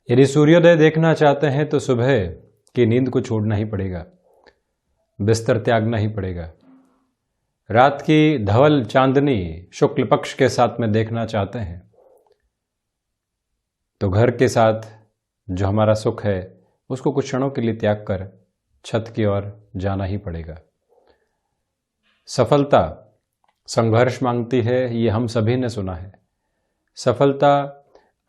यदि सूर्योदय देखना चाहते हैं तो सुबह की नींद को छोड़ना ही पड़ेगा, बिस्तर त्यागना ही पड़ेगा। रात की धवल चांदनी शुक्ल पक्ष के साथ में देखना चाहते हैं तो घर के साथ जो हमारा सुख है उसको कुछ क्षणों के लिए त्याग कर छत की ओर जाना ही पड़ेगा। सफलता संघर्ष मांगती है, ये हम सभी ने सुना है। सफलता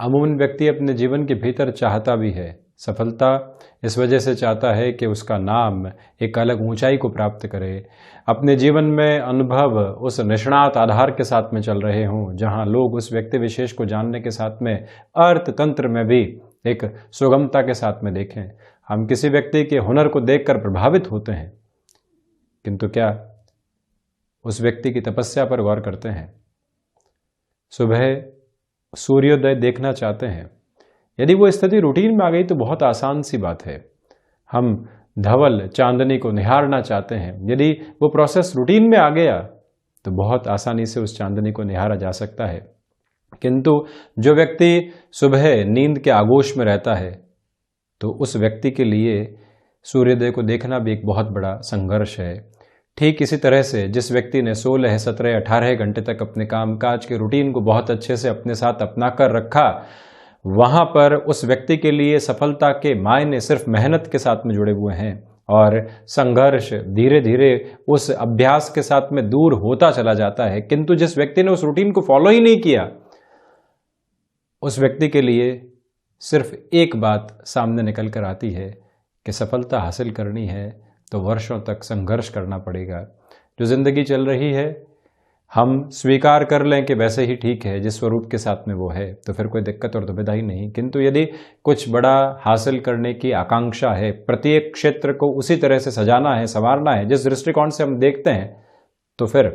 अमूमन व्यक्ति अपने जीवन के भीतर चाहता भी है। सफलता इस वजह से चाहता है कि उसका नाम एक अलग ऊंचाई को प्राप्त करे, अपने जीवन में अनुभव उस निष्णात आधार के साथ में चल रहे हों जहां लोग उस व्यक्ति विशेष को जानने के साथ में अर्थतंत्र में भी एक सुगमता के साथ में देखें। हम किसी व्यक्ति के हुनर को देखकर प्रभावित होते हैं, किंतु क्या उस व्यक्ति की तपस्या पर गौर करते हैं? सुबह सूर्योदय देखना चाहते हैं, यदि वो स्थिति रूटीन में आ गई तो बहुत आसान सी बात है। हम धवल चांदनी को निहारना चाहते हैं, यदि वो प्रोसेस रूटीन में आ गया तो बहुत आसानी से उस चांदनी को निहारा जा सकता है। किंतु जो व्यक्ति सुबह नींद के आगोश में रहता है तो उस व्यक्ति के लिए सूर्योदय को देखना भी एक बहुत बड़ा संघर्ष है। ठीक इसी तरह से जिस व्यक्ति ने 16, 17, 18 घंटे तक अपने कामकाज के रूटीन को बहुत अच्छे से अपने साथ अपना कर रखा, वहां पर उस व्यक्ति के लिए सफलता के मायने सिर्फ मेहनत के साथ में जुड़े हुए हैं और संघर्ष धीरे धीरे उस अभ्यास के साथ में दूर होता चला जाता है। किंतु जिस व्यक्ति ने उस रूटीन को फॉलो ही नहीं किया, उस व्यक्ति के लिए सिर्फ एक बात सामने निकल कर आती है कि सफलता हासिल करनी है तो वर्षों तक संघर्ष करना पड़ेगा। जो जिंदगी चल रही है हम स्वीकार कर लें कि वैसे ही ठीक है, जिस स्वरूप के साथ में वो है, तो फिर कोई दिक्कत और दुविधा ही नहीं। किंतु यदि कुछ बड़ा हासिल करने की आकांक्षा है, प्रत्येक क्षेत्र को उसी तरह से सजाना है, संवारना है जिस दृष्टिकोण से हम देखते हैं, तो फिर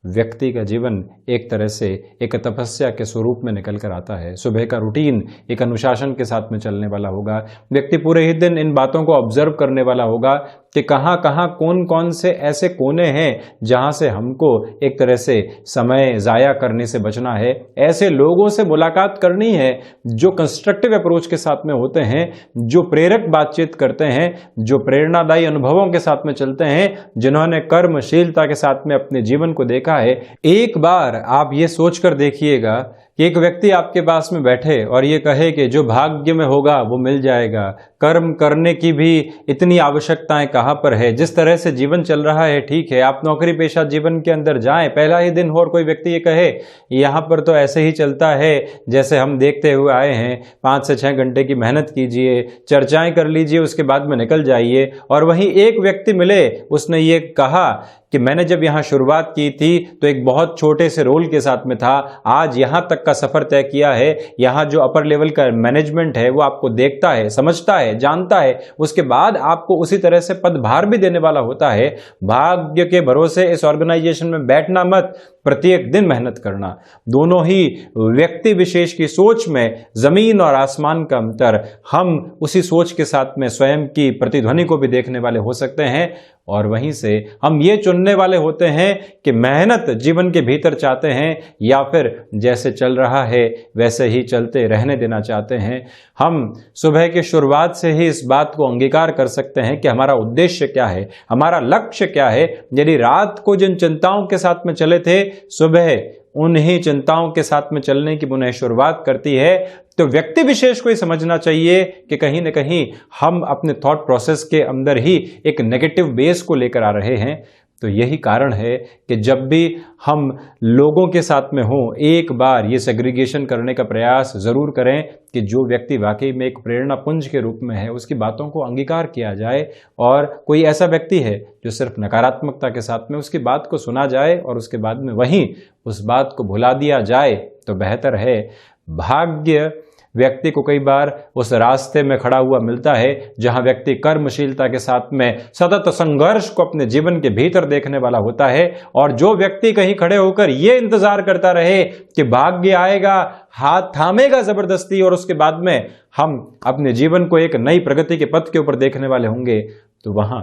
व्यक्ति का जीवन एक तरह से एक तपस्या के स्वरूप में निकल कर आता है। सुबह का रूटीन एक अनुशासन के साथ में चलने वाला होगा। व्यक्ति पूरे ही दिन इन बातों को ऑब्जर्व करने वाला होगा कि कहाँ कहाँ कौन कौन से ऐसे कोने हैं जहाँ से हमको एक तरह से समय ज़ाया करने से बचना है। ऐसे लोगों से मुलाकात करनी है जो कंस्ट्रक्टिव अप्रोच के साथ में होते हैं, जो प्रेरक बातचीत करते हैं, जो प्रेरणादायी अनुभवों के साथ में चलते हैं, जिन्होंने कर्मशीलता के साथ में अपने जीवन को देखा है। एक बार आप ये सोचकर देखिएगा कि एक व्यक्ति आपके पास में बैठे और ये कहे कि जो भाग्य में होगा वो मिल जाएगा, कर्म करने की भी इतनी आवश्यकताएं कहाँ पर है, जिस तरह से जीवन चल रहा है ठीक है, आप नौकरी पेशा जीवन के अंदर जाएं, पहला ही दिन हो और कोई व्यक्ति ये कहे यहाँ पर तो ऐसे ही चलता है जैसे हम देखते हुए आए हैं, 5 से 6 घंटे की मेहनत कीजिए, चर्चाएं कर लीजिए, उसके बाद में निकल जाइए। और वहीं एक व्यक्ति मिले, उसने ये कहा कि मैंने जब यहाँ शुरुआत की थी तो एक बहुत छोटे से रोल के साथ में था, आज यहाँ तक का सफर तय किया है। यहाँ जो अपर लेवल का मैनेजमेंट है वो आपको देखता है, समझता है, जानता है, उसके बाद आपको उसी तरह से पदभार भी देने वाला होता है। भाग्य के भरोसे इस ऑर्गेनाइजेशन में बैठना मत, प्रत्येक दिन मेहनत करना। दोनों ही व्यक्ति विशेष की सोच में जमीन और आसमान का अंतर। हम उसी सोच के साथ में स्वयं की प्रतिध्वनि को भी देखने वाले हो सकते हैं और वहीं से हम ये चुनने वाले होते हैं कि मेहनत जीवन के भीतर चाहते हैं या फिर जैसे चल रहा है वैसे ही चलते रहने देना चाहते हैं। हम सुबह की शुरुआत से ही इस बात को अंगीकार कर सकते हैं कि हमारा उद्देश्य क्या है, हमारा लक्ष्य क्या है। यदि रात को जिन चिंताओं के साथ में चले थे, सुबह उन्हीं चिंताओं के साथ में चलने की पुनः शुरुआत करती है, तो व्यक्ति विशेष को ही समझना चाहिए कि कहीं न कहीं हम अपने थॉट प्रोसेस के अंदर ही एक नेगेटिव बेस को लेकर आ रहे हैं। तो यही कारण है कि जब भी हम लोगों के साथ में हों, एक बार ये सेग्रीगेशन करने का प्रयास ज़रूर करें कि जो व्यक्ति वाकई में एक प्रेरणा पुंज के रूप में है उसकी बातों को अंगीकार किया जाए, और कोई ऐसा व्यक्ति है जो सिर्फ नकारात्मकता के साथ में उसकी बात को सुना जाए और उसके बाद में वहीं उस बात को भुला दिया जाए तो बेहतर है। भाग्य व्यक्ति को कई बार उस रास्ते में खड़ा हुआ मिलता है जहां व्यक्ति कर्मशीलता के साथ में सतत संघर्ष को अपने जीवन के भीतर देखने वाला होता है। और जो व्यक्ति कहीं खड़े होकर ये इंतजार करता रहे कि भाग्य आएगा, हाथ थामेगा जबरदस्ती और उसके बाद में हम अपने जीवन को एक नई प्रगति के पथ के ऊपर देखने वाले होंगे, तो वहां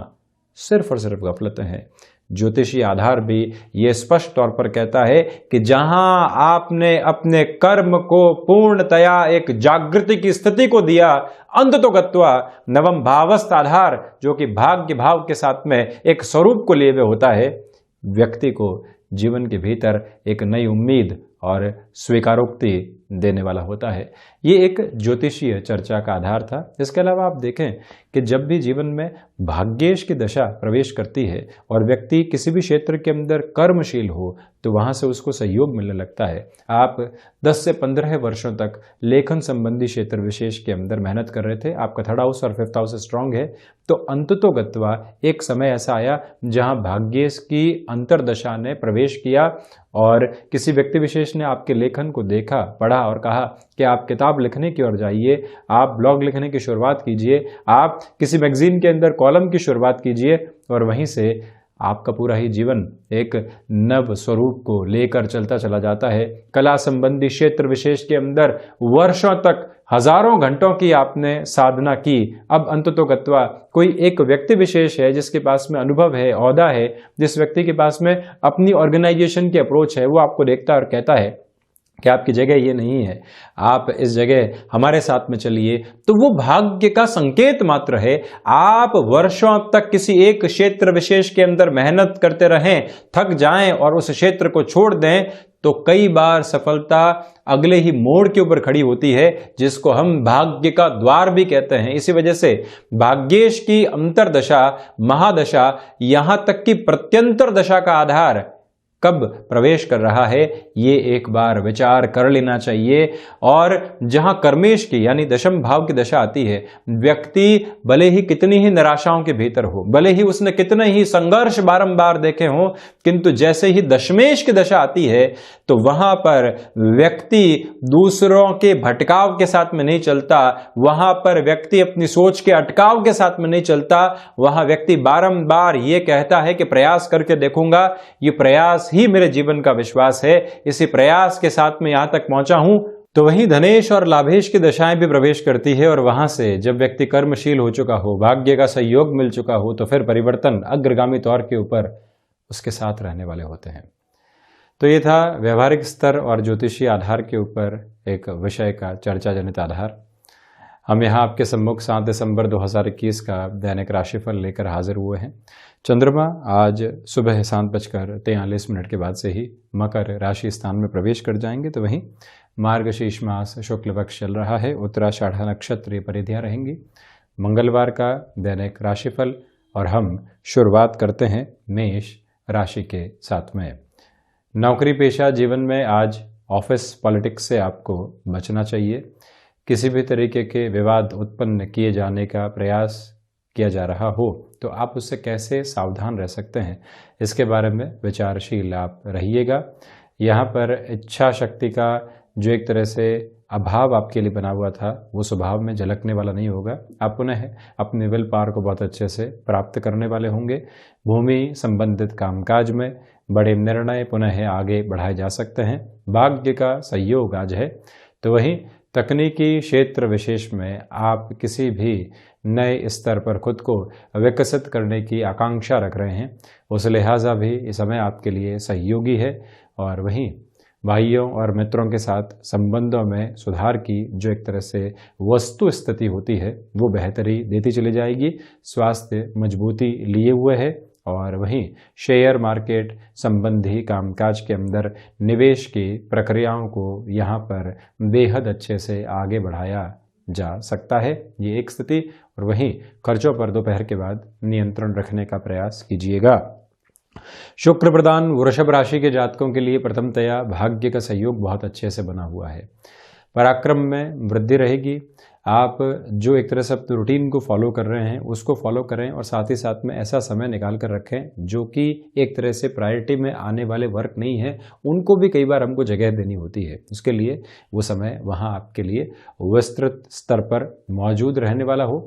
सिर्फ और सिर्फ गफलतें हैं। ज्योतिषीय आधार भी ये स्पष्ट तौर पर कहता है कि जहां आपने अपने कर्म को पूर्णतया एक जागृति की स्थिति को दिया, अंततो गत्वा नवम भावस्थ आधार जो कि भाग्य भाव के साथ में एक स्वरूप को लिए हुए होता है, व्यक्ति को जीवन के भीतर एक नई उम्मीद और स्वीकारोक्ति देने वाला होता है। ये एक ज्योतिषीय चर्चा का आधार था। इसके अलावा आप देखें कि जब भी जीवन में भाग्येश की दशा प्रवेश करती है और व्यक्ति किसी भी क्षेत्र के अंदर कर्मशील हो तो वहां से उसको सहयोग मिलने लगता है। आप 10 से 15 वर्षों तक लेखन संबंधी क्षेत्र विशेष के अंदर मेहनत कर रहे थे, आपका थर्ड हाउस और फिफ्थ हाउस स्ट्रांग है, तो अंततो गत्वा एक समय ऐसा आया जहां भाग्येश की अंतर्दशा ने प्रवेश किया और किसी व्यक्ति विशेष ने आपके लेखन को देखा, पढ़ा और कहा कि आप किताब लिखने की ओर जाइए, आप ब्लॉग लिखने की शुरुआत कीजिए, आप किसी मैगजीन के अंदर कॉलम की शुरुआत कीजिए, और वहीं से आपका पूरा ही जीवन एक नव स्वरूप को लेकर चलता चला जाता है। कला संबंधी क्षेत्र विशेष के अंदर वर्षों तक हजारों घंटों की आपने साधना की, अब अंततो गत्वा कोई एक व्यक्ति विशेष है जिसके पास में अनुभव है, ओहदा है, जिस व्यक्ति के पास में अपनी ऑर्गेनाइजेशन की अप्रोच है, वो आपको देखता है और कहता है कि आपकी जगह ये नहीं है, आप इस जगह हमारे साथ में चलिए, तो वो भाग्य का संकेत मात्र है। आप वर्षों तक किसी एक क्षेत्र विशेष के अंदर मेहनत करते रहें, थक जाएं और उस क्षेत्र को छोड़ दें, तो कई बार सफलता अगले ही मोड़ के ऊपर खड़ी होती है, जिसको हम भाग्य का द्वार भी कहते हैं। इसी वजह से भाग्येश की अंतरदशा, महादशा, यहां तक कि प्रत्यंतर दशा का आधार कब प्रवेश कर रहा है, ये एक बार विचार कर लेना चाहिए। और जहां कर्मेश की यानी दशम भाव की दशा आती है, व्यक्ति भले ही कितनी ही निराशाओं के भीतर हो, भले ही उसने कितने ही संघर्ष बारंबार देखे हों, किंतु जैसे ही दशमेश की दशा आती है तो वहां पर व्यक्ति दूसरों के भटकाव के साथ में नहीं चलता, वहां पर व्यक्ति अपनी सोच के अटकाव के साथ में नहीं चलता, वहां व्यक्ति बारंबार ये कहता है कि प्रयास करके देखूंगा, ये प्रयास ही मेरे जीवन का विश्वास है, इसी प्रयास के साथ में यहां तक पहुंचा हूं। तो वहीं धनेश और लाभेश की दशाएं भी प्रवेश करती है और वहां से जब व्यक्ति कर्मशील हो चुका हो, भाग्य का सहयोग मिल चुका हो, तो फिर परिवर्तन अग्रगामी तौर के ऊपर उसके साथ रहने वाले होते हैं। तो ये था व्यवहारिक स्तर और ज्योतिषीय आधार के ऊपर एक विषय का चर्चा जनित आधार। हम यहाँ आपके सम्मुख 7 दिसंबर 2021 का दैनिक राशिफल लेकर हाजिर हुए हैं। चंद्रमा आज सुबह 7:43 के बाद से ही मकर राशि स्थान में प्रवेश कर जाएंगे, तो वहीं मार्गशीर्ष मास शुक्ल पक्ष चल रहा है, उत्तराषाढ़ नक्षत्र परिधियाँ रहेंगी। मंगलवार का दैनिक राशिफल और हम शुरुआत करते हैं मेष राशि के साथ में। नौकरी पेशा जीवन में आज ऑफिस पॉलिटिक्स से आपको बचना चाहिए। किसी भी तरीके के विवाद उत्पन्न किए जाने का प्रयास किया जा रहा हो तो आप उससे कैसे सावधान रह सकते हैं, इसके बारे में विचारशील आप रहिएगा। यहाँ पर इच्छा शक्ति का जो एक तरह से अभाव आपके लिए बना हुआ था, वो स्वभाव में झलकने वाला नहीं होगा। आप पुनः अपने विल पावर को बहुत अच्छे से प्राप्त करने वाले होंगे। भूमि संबंधित कामकाज में बड़े निर्णय पुनः आगे बढ़ाए जा सकते हैं। भाग्य का सहयोग आज है। तो वहीं तकनीकी क्षेत्र विशेष में आप किसी भी नए स्तर पर खुद को विकसित करने की आकांक्षा रख रहे हैं, उस लिहाजा भी इस समय आपके लिए सहयोगी है। और वहीं भाइयों और मित्रों के साथ संबंधों में सुधार की जो एक तरह से वस्तु स्थिति होती है वो बेहतरी देती चली जाएगी। स्वास्थ्य मजबूती लिए हुए है और वहीं शेयर मार्केट संबंधी कामकाज के अंदर निवेश की प्रक्रियाओं को यहाँ पर बेहद अच्छे से आगे बढ़ाया जा सकता है, ये एक स्थिति। और वहीं खर्चों पर दोपहर के बाद नियंत्रण रखने का प्रयास कीजिएगा। शुक्र प्रधान वृषभ राशि के जातकों के लिए प्रथमतया भाग्य का सहयोग बहुत अच्छे से बना हुआ है। पराक्रम में वृद्धि रहेगी। आप जो एक तरह से अपने रूटीन को फॉलो कर रहे हैं उसको फॉलो करें और साथ ही साथ में ऐसा समय निकाल कर रखें जो कि एक तरह से प्रायोरिटी में आने वाले वर्क नहीं है, उनको भी कई बार हमको जगह देनी होती है। उसके लिए वो समय वहाँ आपके लिए विस्तृत स्तर पर मौजूद रहने वाला हो।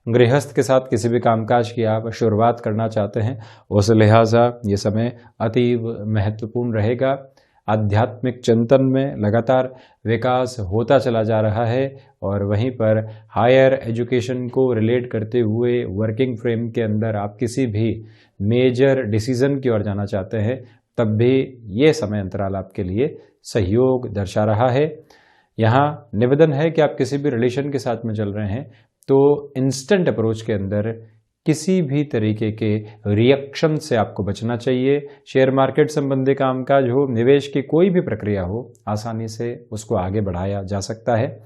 गृहस्थ के साथ किसी भी कामकाज की आप शुरुआत करना चाहते हैं, उस लिहाजा ये समय अतीव महत्वपूर्ण रहेगा। आध्यात्मिक चिंतन में लगातार विकास होता चला जा रहा है। और वहीं पर हायर एजुकेशन को रिलेट करते हुए वर्किंग फ्रेम के अंदर आप किसी भी मेजर डिसीजन की ओर जाना चाहते हैं, तब भी ये समय अंतराल आपके लिए सहयोग दर्शा रहा है। यहाँ निवेदन है कि आप किसी भी रिलेशन के साथ में चल रहे हैं तो इंस्टेंट अप्रोच के अंदर किसी भी तरीके के रिएक्शन से आपको बचना चाहिए। शेयर मार्केट संबंधी कामकाज हो, निवेश की कोई भी प्रक्रिया हो, आसानी से उसको आगे बढ़ाया जा सकता है।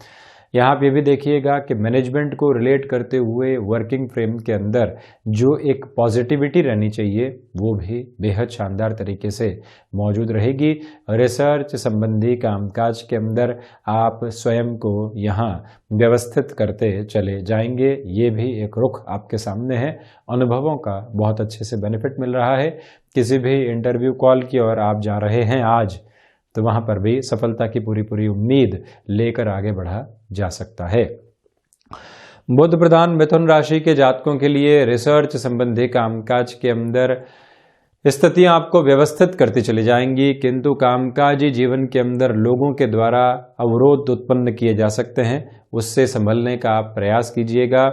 यहाँ आप ये भी देखिएगा कि मैनेजमेंट को रिलेट करते हुए वर्किंग फ्रेम के अंदर जो एक पॉजिटिविटी रहनी चाहिए वो भी बेहद शानदार तरीके से मौजूद रहेगी। रिसर्च संबंधी कामकाज के अंदर आप स्वयं को यहाँ व्यवस्थित करते चले जाएंगे। ये भी एक रुख आपके सामने है। अनुभवों का बहुत अच्छे से बेनिफिट मिल रहा है। किसी भी इंटरव्यू कॉल की ओर आप जा रहे हैं आज, तो वहाँ पर भी सफलता की पूरी उम्मीद लेकर आगे बढ़ा जा सकता है। बुध प्रधान मिथुन राशि के जातकों के लिए रिसर्च संबंधी कामकाज के अंदर स्थितियां आपको व्यवस्थित करती चली जाएंगी, किंतु कामकाजी जीवन के अंदर लोगों के द्वारा अवरोध उत्पन्न किए जा सकते हैं, उससे संभलने का आप प्रयास कीजिएगा।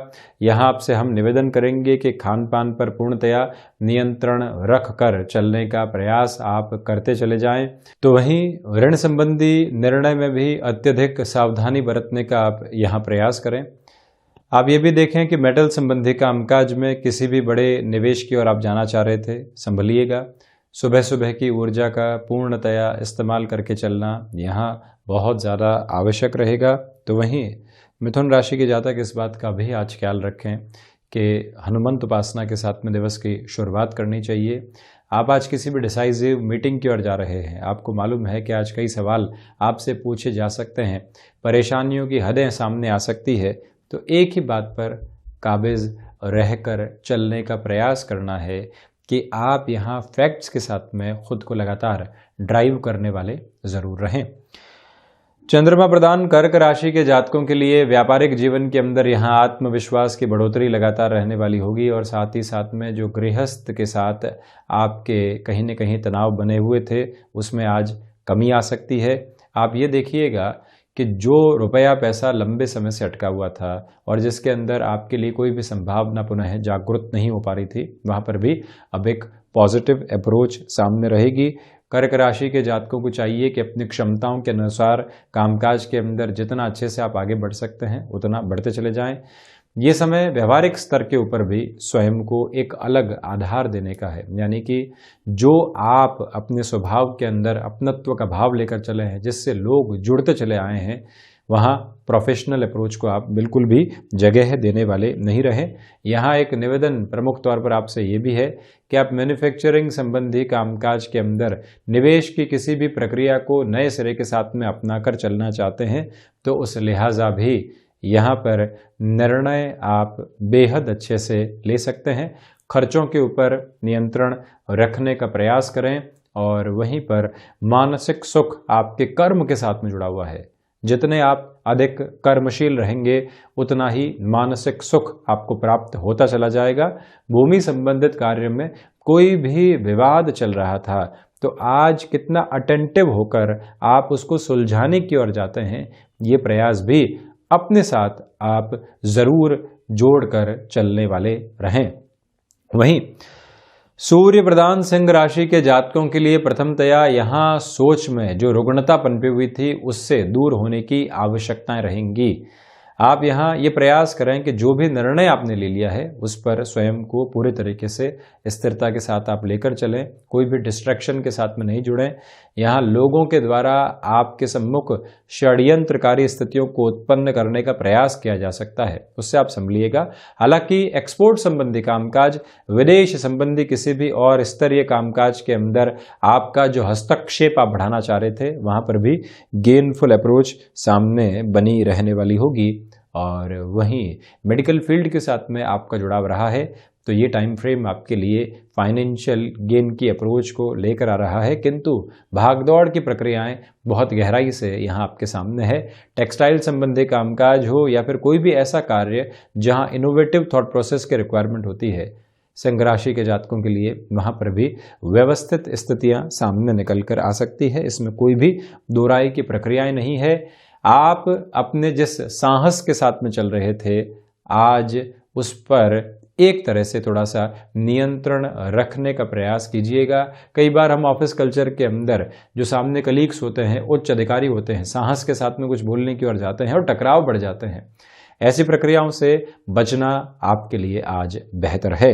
यहाँ आपसे हम निवेदन करेंगे कि खान पान पर पूर्णतया नियंत्रण रख कर चलने का प्रयास आप करते चले जाएं। तो वहीं ऋण संबंधी निर्णय में भी अत्यधिक सावधानी बरतने का आप यहाँ प्रयास करें। आप ये भी देखें कि मेटल संबंधी कामकाज में किसी भी बड़े निवेश की ओर आप जाना चाह रहे थे, संभलिएगा। सुबह सुबह की ऊर्जा का पूर्णतया इस्तेमाल करके चलना यहाँ बहुत ज़्यादा आवश्यक रहेगा। तो वहीं मिथुन राशि के जातक इस बात का भी आज ख्याल रखें कि हनुमंत उपासना के साथ में दिवस की शुरुआत करनी चाहिए। आप आज किसी भी डिसाइसिव मीटिंग की ओर जा रहे हैं, आपको मालूम है कि आज कई सवाल आपसे पूछे जा सकते हैं, परेशानियों की हदें सामने आ सकती है, तो एक ही बात पर काबिज रहकर चलने का प्रयास करना है कि आप यहाँ फैक्ट्स के साथ में खुद को लगातार ड्राइव करने वाले ज़रूर रहें। चंद्रमा प्रधान कर्क राशि के जातकों के लिए व्यापारिक जीवन के अंदर यहाँ आत्मविश्वास की बढ़ोतरी लगातार रहने वाली होगी और साथ ही साथ में जो गृहस्थ के साथ आपके कहीं न कहीं तनाव बने हुए थे उसमें आज कमी आ सकती है। आप ये देखिएगा कि जो रुपया पैसा लंबे समय से अटका हुआ था और जिसके अंदर आपके लिए कोई भी संभावना पुनः जागृत नहीं हो पा रही थी, वहाँ पर भी अब एक पॉजिटिव अप्रोच सामने रहेगी। कर्क राशि के जातकों को चाहिए कि अपनी क्षमताओं के अनुसार कामकाज के अंदर जितना अच्छे से आप आगे बढ़ सकते हैं उतना बढ़ते चले जाएं। ये समय व्यवहारिक स्तर के ऊपर भी स्वयं को एक अलग आधार देने का है, यानी कि जो आप अपने स्वभाव के अंदर अपनत्व का भाव लेकर चले हैं, जिससे लोग जुड़ते चले आए हैं, वहाँ प्रोफेशनल अप्रोच को आप बिल्कुल भी जगह देने वाले नहीं रहे। यहाँ एक निवेदन प्रमुख तौर पर आपसे ये भी है कि आप मैन्युफैक्चरिंग संबंधी कामकाज के अंदर निवेश की किसी भी प्रक्रिया को नए सिरे के साथ में अपनाकर चलना चाहते हैं, तो उस लिहाजा भी यहाँ पर निर्णय आप बेहद अच्छे से ले सकते हैं। खर्चों के ऊपर नियंत्रण रखने का प्रयास करें और वहीं पर मानसिक सुख आपके कर्म के साथ में जुड़ा हुआ है। जितने आप अधिक कर्मशील रहेंगे उतना ही मानसिक सुख आपको प्राप्त होता चला जाएगा। भूमि संबंधित कार्य में कोई भी विवाद चल रहा था तो आज कितना अटेंटिव होकर आप उसको सुलझाने की ओर जाते हैं, ये प्रयास भी अपने साथ आप जरूर जोड़कर चलने वाले रहें। वहीं सूर्य प्रधान सिंह राशि के जातकों के लिए प्रथमतया यहाँ सोच में जो रुग्णता पनपी हुई थी उससे दूर होने की आवश्यकताएं रहेंगी। आप यहाँ ये प्रयास करें कि जो भी निर्णय आपने ले लिया है उस पर स्वयं को पूरे तरीके से स्थिरता के साथ आप लेकर चलें, कोई भी डिस्ट्रैक्शन के साथ में नहीं जुड़ें। यहाँ लोगों के द्वारा आपके सम्मुख षड्यंत्रकारी स्थितियों को उत्पन्न करने का प्रयास किया जा सकता है, उससे आप संभलिएगा। हालांकि एक्सपोर्ट संबंधी कामकाज, विदेश संबंधी किसी भी और स्तरीय कामकाज के अंदर आपका जो हस्तक्षेप आप बढ़ाना चाह रहे थे वहाँ पर भी गेनफुल अप्रोच सामने बनी रहने वाली होगी। और वहीं मेडिकल फील्ड के साथ में आपका जुड़ाव रहा है तो ये टाइम फ्रेम आपके लिए फाइनेंशियल गेन की अप्रोच को लेकर आ रहा है, किंतु भागदौड़ की प्रक्रियाएं बहुत गहराई से यहाँ आपके सामने है। टेक्सटाइल संबंधी कामकाज हो या फिर कोई भी ऐसा कार्य जहाँ इनोवेटिव थॉट प्रोसेस की रिक्वायरमेंट होती है, सिंह राशि के जातकों के लिए वहाँ पर भी व्यवस्थित स्थितियाँ सामने निकल कर आ सकती है। इसमें कोई भी दो राय की प्रक्रियाएं नहीं है। आप अपने जिस साहस के साथ में चल रहे थे, आज उस पर एक तरह से थोड़ा सा नियंत्रण रखने का प्रयास कीजिएगा। कई बार हम ऑफिस कल्चर के अंदर जो सामने कलीग्स होते हैं, उच्च अधिकारी होते हैं, साहस के साथ में कुछ बोलने की ओर जाते हैं और टकराव बढ़ जाते हैं। ऐसी प्रक्रियाओं से बचना आपके लिए आज बेहतर है।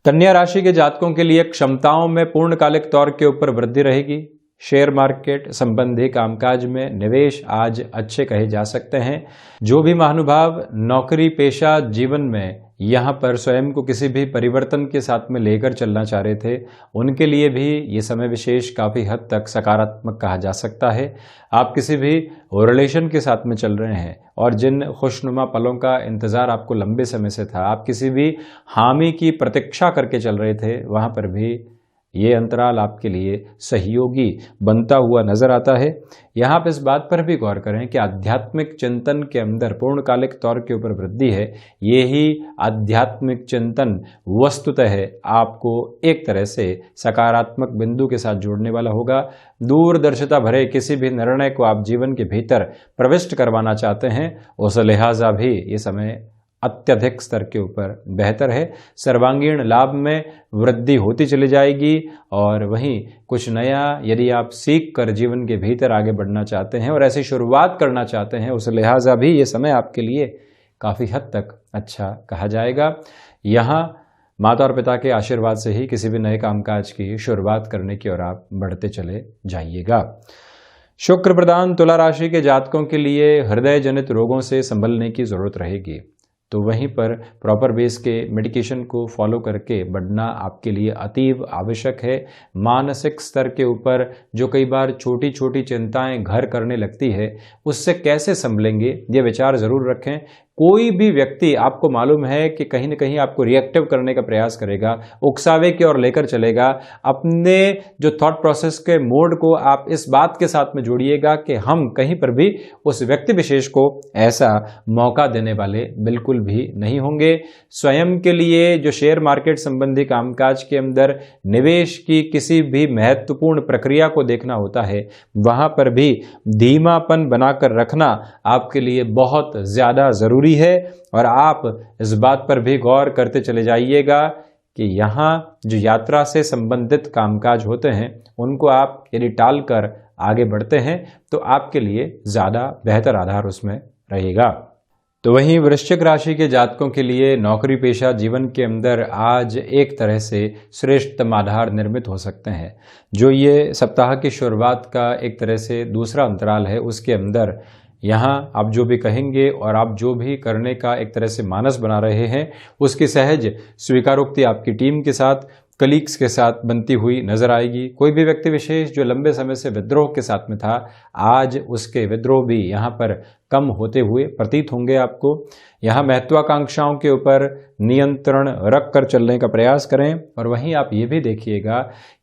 कन्या राशि के जातकों के लिए क्षमताओं में पूर्णकालिक तौर के ऊपर वृद्धि रहेगी। शेयर मार्केट संबंधी कामकाज में निवेश आज अच्छे कहे जा सकते हैं। जो भी महानुभाव नौकरी पेशा जीवन में यहाँ पर स्वयं को किसी भी परिवर्तन के साथ में लेकर चलना चाह रहे थे, उनके लिए भी ये समय विशेष काफ़ी हद तक सकारात्मक कहा जा सकता है। आप किसी भी रिलेशन के साथ में चल रहे हैं और जिन खुशनुमा पलों का इंतज़ार आपको लंबे समय से था, आप किसी भी हामी की प्रतीक्षा करके चल रहे थे, वहाँ पर भी ये अंतराल आपके लिए सहयोगी बनता हुआ नजर आता है। यहाँ पर इस बात पर भी गौर करें कि आध्यात्मिक चिंतन के अंदर पूर्णकालिक तौर के ऊपर वृद्धि है। ये ही आध्यात्मिक चिंतन वस्तुतः आपको एक तरह से सकारात्मक बिंदु के साथ जोड़ने वाला होगा। दूरदर्शिता भरे किसी भी निर्णय को आप जीवन के भीतर प्रविष्ट करवाना चाहते हैं, उस लिहाजा भी ये समय अत्यधिक स्तर के ऊपर बेहतर है। सर्वांगीण लाभ में वृद्धि होती चली जाएगी और वहीं कुछ नया यदि आप सीख कर जीवन के भीतर आगे बढ़ना चाहते हैं और ऐसी शुरुआत करना चाहते हैं, उस लिहाजा भी ये समय आपके लिए काफ़ी हद तक अच्छा कहा जाएगा। यहाँ माता और पिता के आशीर्वाद से ही किसी भी नए कामकाज की शुरुआत करने की ओर आप बढ़ते चले जाइएगा। शुक्र प्रधान तुला राशि के जातकों के लिए हृदय जनित रोगों से संभलने की जरूरत रहेगी, तो वहीं पर प्रॉपर बेस के मेडिकेशन को फॉलो करके बढ़ना आपके लिए अतीव आवश्यक है। मानसिक स्तर के ऊपर जो कई बार छोटी छोटी चिंताएं घर करने लगती है, उससे कैसे संभलेंगे ये विचार ज़रूर रखें। कोई भी व्यक्ति आपको मालूम है कि कहीं ना कहीं आपको रिएक्टिव करने का प्रयास करेगा, उकसावे की ओर लेकर चलेगा। अपने जो थॉट प्रोसेस के मोड को आप इस बात के साथ में जोड़िएगा कि हम कहीं पर भी उस व्यक्ति विशेष को ऐसा मौका देने वाले बिल्कुल भी नहीं होंगे। स्वयं के लिए जो शेयर मार्केट संबंधी कामकाज के अंदर निवेश की किसी भी महत्वपूर्ण प्रक्रिया को देखना होता है, वहां पर भी धीमापन बनाकर रखना आपके लिए बहुत ज़्यादा ज़रूरी है। और आप इस बात पर भी गौर करते चले जाइएगा कि यहाँ जो यात्रा से संबंधित कामकाज होते हैं, उनको आप यदि टाल कर आगे बढ़ते हैं तो आपके लिए ज़्यादा बेहतर आधार उसमें रहेगा। तो वहीं वृश्चिक राशि के जातकों के लिए नौकरी पेशा जीवन के अंदर आज एक तरह से श्रेष्ठतम आधार निर्मित हो सकते हैं। जो ये सप्ताह की शुरुआत का एक तरह से दूसरा अंतराल है, उसके अंदर यहाँ आप जो भी कहेंगे और आप जो भी करने का एक तरह से मानस बना रहे हैं, उसकी सहज स्वीकारोक्ति आपकी टीम के साथ, कलीग्स के साथ बनती हुई नजर आएगी। कोई भी व्यक्ति विशेष जो लंबे समय से विद्रोह के साथ में था, आज उसके विद्रोह भी यहाँ पर कम होते हुए प्रतीत होंगे आपको। यहाँ महत्वाकांक्षाओं के ऊपर नियंत्रण रख कर चलने का प्रयास करें। और वहीं आप ये भी देखिएगा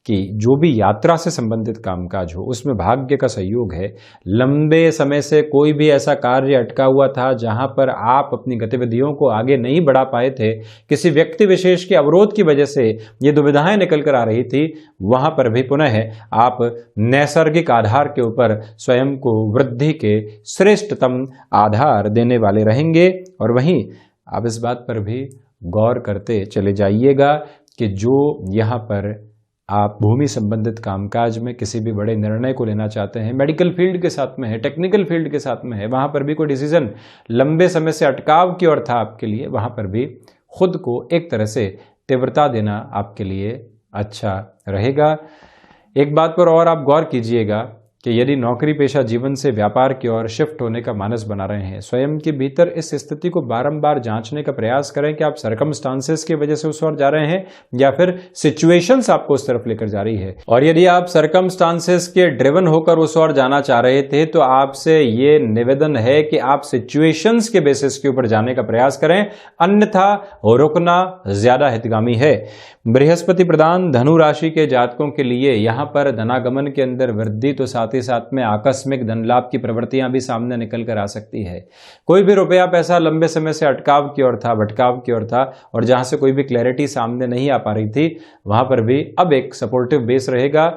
कि जो भी यात्रा से संबंधित कामकाज हो, उसमें भाग्य का सहयोग है। लंबे समय से कोई भी ऐसा कार्य अटका हुआ था जहां पर आप अपनी गतिविधियों को आगे नहीं बढ़ा पाए थे, किसी व्यक्ति विशेष के अवरोध की वजह से ये दुविधाएं निकल कर आ रही थी, वहां पर भी पुनः आप नैसर्गिक आधार के ऊपर स्वयं को वृद्धि के श्रेष्ठतम आधार देने वाले रहेंगे। और वहीं आप इस बात पर भी गौर करते चले जाइएगा कि जो यहाँ पर आप भूमि संबंधित कामकाज में किसी भी बड़े निर्णय को लेना चाहते हैं, मेडिकल फील्ड के साथ में है, टेक्निकल फील्ड के साथ में है, वहाँ पर भी कोई डिसीजन लंबे समय से अटकाव की ओर था आपके लिए, वहाँ पर भी खुद को एक तरह से तीव्रता देना आपके लिए अच्छा रहेगा। एक बात पर और आप गौर कीजिएगा कि यदि नौकरी पेशा जीवन से व्यापार की ओर शिफ्ट होने का मानस बना रहे हैं, स्वयं के भीतर इस स्थिति को बारंबार जांचने का प्रयास करें कि आप सरकमस्टांसेस की वजह से उस ओर जा रहे हैं या फिर सिचुएशंस आपको उस तरफ लेकर जा रही है। और यदि आप सरकमस्टांसेस के ड्रिवन होकर उस ओर जाना चाह रहे थे, तो आपसे ये निवेदन है कि आप सिचुएशंस के बेसिस के ऊपर जाने का प्रयास करें, अन्यथा रुकना ज्यादा हितगामी है। बृहस्पति प्रधान धनु राशि के जातकों के लिए यहाँ पर धनागमन के अंदर वृद्धि तो साथ साथ ही साथ में आकस्मिक धन लाभ की प्रवृत्तियां भी सामने निकल कर आ सकती है। कोई भी रुपया पैसा लंबे समय से अटकाव की ओर था, भटकाव की ओर था, और जहां से कोई भी क्लैरिटी सामने नहीं आ पा रही थी, वहां पर भी अब एक सपोर्टिव बेस रहेगा।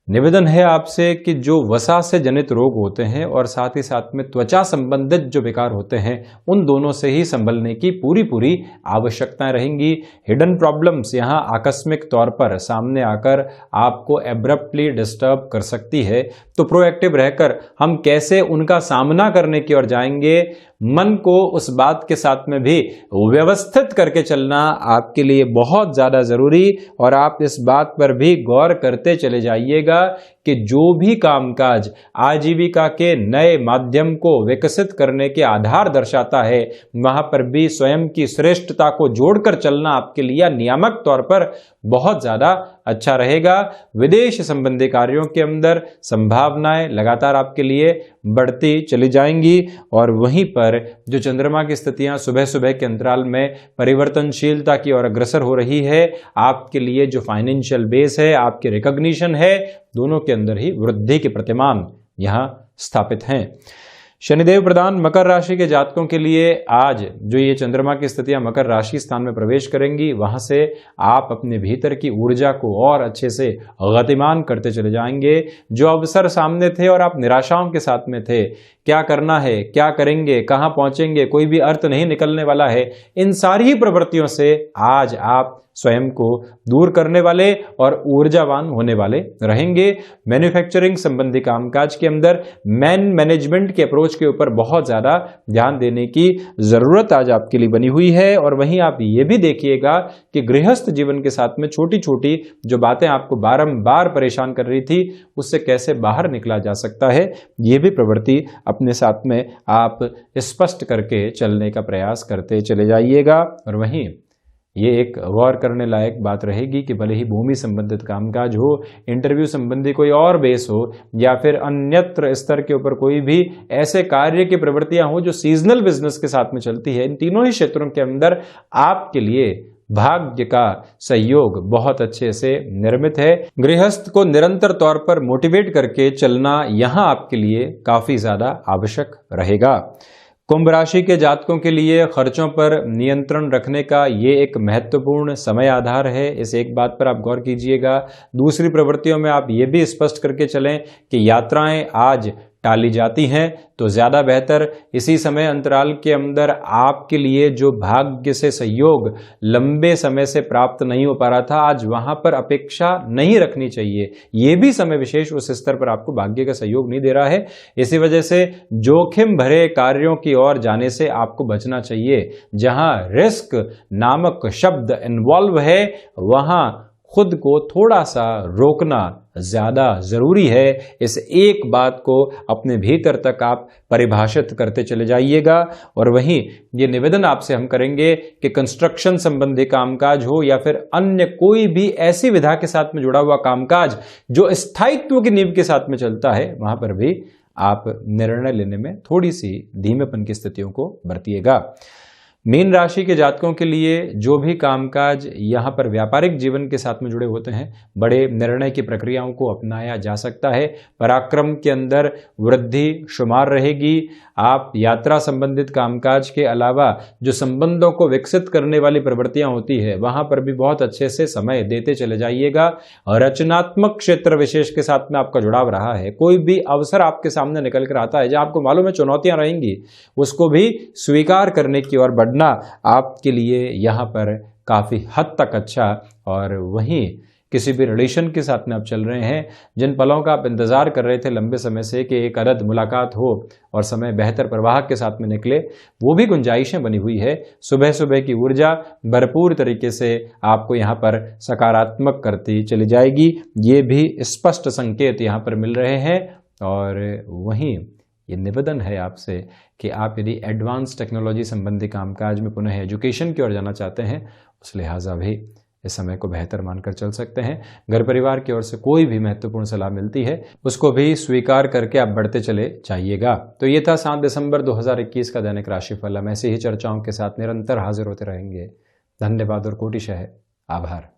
निवेदन है आपसे कि जो वसा से जनित रोग होते हैं और साथ ही साथ में त्वचा संबंधित जो विकार होते हैं, उन दोनों से ही संभलने की पूरी आवश्यकताएं रहेंगी। हिडन प्रॉब्लम्स यहाँ आकस्मिक तौर पर सामने आकर आपको एब्रप्टली डिस्टर्ब कर सकती है, तो प्रोएक्टिव रहकर हम कैसे उनका सामना करने की ओर जाएंगे, मन को उस बात के साथ में भी व्यवस्थित करके चलना आपके लिए बहुत ज्यादा जरूरी, और आप इस बात पर भी गौर करते चले जाइएगा कि जो भी कामकाज आजीविका के नए माध्यम को विकसित करने के आधार दर्शाता है, वहां पर भी स्वयं की श्रेष्ठता को जोड़कर चलना आपके लिए नियामक तौर पर बहुत ज्यादा अच्छा रहेगा। विदेश संबंधी कार्यों के अंदर संभावनाएं लगातार आपके लिए बढ़ती चली जाएंगी, और वहीं पर जो चंद्रमा की स्थितियां सुबह सुबह के अंतराल में परिवर्तनशीलता की ओर अग्रसर हो रही है, आपके लिए जो फाइनेंशियल बेस है, आपके रिकॉग्निशन है, दोनों के अंदर ही वृद्धि के प्रतिमान यहां स्थापित हैं। शनिदेव प्रधान मकर राशि के जातकों के लिए आज जो ये चंद्रमा की स्थितियां मकर राशि स्थान में प्रवेश करेंगी, वहां से आप अपने भीतर की ऊर्जा को और अच्छे से गतिमान करते चले जाएंगे। जो अवसर सामने थे और आप निराशाओं के साथ में थे, क्या करना है, क्या करेंगे, कहां पहुंचेंगे, कोई भी अर्थ नहीं निकलने वाला है, इन सारी प्रवृत्तियों से आज आप स्वयं को दूर करने वाले और ऊर्जावान होने वाले रहेंगे। मैन्युफैक्चरिंग संबंधी कामकाज के अंदर मैनेजमेंट के अप्रोच के ऊपर बहुत ज्यादा ध्यान देने की जरूरत आज आपके लिए बनी हुई है। और वहीं आप ये भी देखिएगा कि गृहस्थ जीवन के साथ में छोटी छोटी जो बातें आपको बारंबार परेशान कर रही थी, उससे कैसे बाहर निकला जा सकता है, ये भी प्रवृत्ति अपने साथ में आप स्पष्ट करके चलने का प्रयास करते चले जाइएगा। और वहीं ये एक गौर करने लायक बात रहेगी कि भले ही भूमि संबंधित कामकाज हो, इंटरव्यू संबंधी कोई और बेस हो, या फिर अन्यत्र स्तर के ऊपर कोई भी ऐसे कार्य की प्रवृत्तियां हो जो सीजनल बिजनेस के साथ में चलती है, इन तीनों ही क्षेत्रों के अंदर आपके लिए भाग्य का सहयोग बहुत अच्छे से निर्मित है। गृहस्थ को निरंतर तौर पर मोटिवेट करके चलना यहां आपके लिए काफी ज्यादा आवश्यक रहेगा। कुंभ राशि के जातकों के लिए खर्चों पर नियंत्रण रखने का ये एक महत्वपूर्ण समय आधार है, इस एक बात पर आप गौर कीजिएगा। दूसरी प्रवृत्तियों में आप ये भी स्पष्ट करके चलें कि यात्राएं आज टाली जाती हैं, तो ज्यादा बेहतर इसी समय अंतराल के अंदर आपके लिए जो भाग्य से सहयोग लंबे समय से प्राप्त नहीं हो पा रहा था, आज वहां पर अपेक्षा नहीं रखनी चाहिए। ये भी समय विशेष उस स्तर पर आपको भाग्य का सहयोग नहीं दे रहा है, इसी वजह से जोखिम भरे कार्यों की ओर जाने से आपको बचना चाहिए। जहां रिस्क नामक शब्द इन्वॉल्व है, वहां खुद को थोड़ा सा रोकना ज्यादा जरूरी है। इस एक बात को अपने भीतर तक आप परिभाषित करते चले जाइएगा। और वहीं ये निवेदन आपसे हम करेंगे कि कंस्ट्रक्शन संबंधी कामकाज हो या फिर अन्य कोई भी ऐसी विधा के साथ में जुड़ा हुआ कामकाज जो स्थायित्व की नींव के साथ में चलता है, वहां पर भी आप निर्णय लेने में थोड़ी सी धीमेपन की स्थितियों को बरतिएगा। मीन राशि के जातकों के लिए जो भी कामकाज यहाँ पर व्यापारिक जीवन के साथ में जुड़े होते हैं, बड़े निर्णय की प्रक्रियाओं को अपनाया जा सकता है। पराक्रम के अंदर वृद्धि शुमार रहेगी। आप यात्रा संबंधित कामकाज के अलावा जो संबंधों को विकसित करने वाली प्रवृत्तियां होती है, वहां पर भी बहुत अच्छे से समय देते चले जाइएगा। रचनात्मक क्षेत्र विशेष के साथ में आपका जुड़ाव रहा है। कोई भी अवसर आपके सामने निकल कर आता है, जहां आपको मालूम है चुनौतियां रहेंगी, उसको भी स्वीकार करने की ओर बढ़ना आपके लिए यहाँ पर काफी हद तक अच्छा। और वहीं किसी भी रिलेशन के साथ में आप चल रहे हैं, जिन पलों का आप इंतजार कर रहे थे लंबे समय से कि एक अरद मुलाकात हो और समय बेहतर प्रवाह के साथ में निकले, वो भी गुंजाइशें बनी हुई है। सुबह सुबह की ऊर्जा भरपूर तरीके से आपको यहाँ पर सकारात्मक करती चली जाएगी, ये भी स्पष्ट संकेत यहाँ पर मिल रहे हैं। और वहीं ये निवेदन है आपसे कि आप यदि एडवांस टेक्नोलॉजी संबंधी कामकाज में पुनः एजुकेशन की ओर जाना चाहते हैं, उस लिहाजा भी इस समय को बेहतर मानकर चल सकते हैं। घर परिवार की ओर से कोई भी महत्वपूर्ण सलाह मिलती है, उसको भी स्वीकार करके आप बढ़ते चले जाइएगा। तो ये था 7 दिसंबर 2021 का दैनिक राशिफल। हम ऐसी ही चर्चाओं के साथ निरंतर हाजिर होते रहेंगे। धन्यवाद और कोटिशः आभार।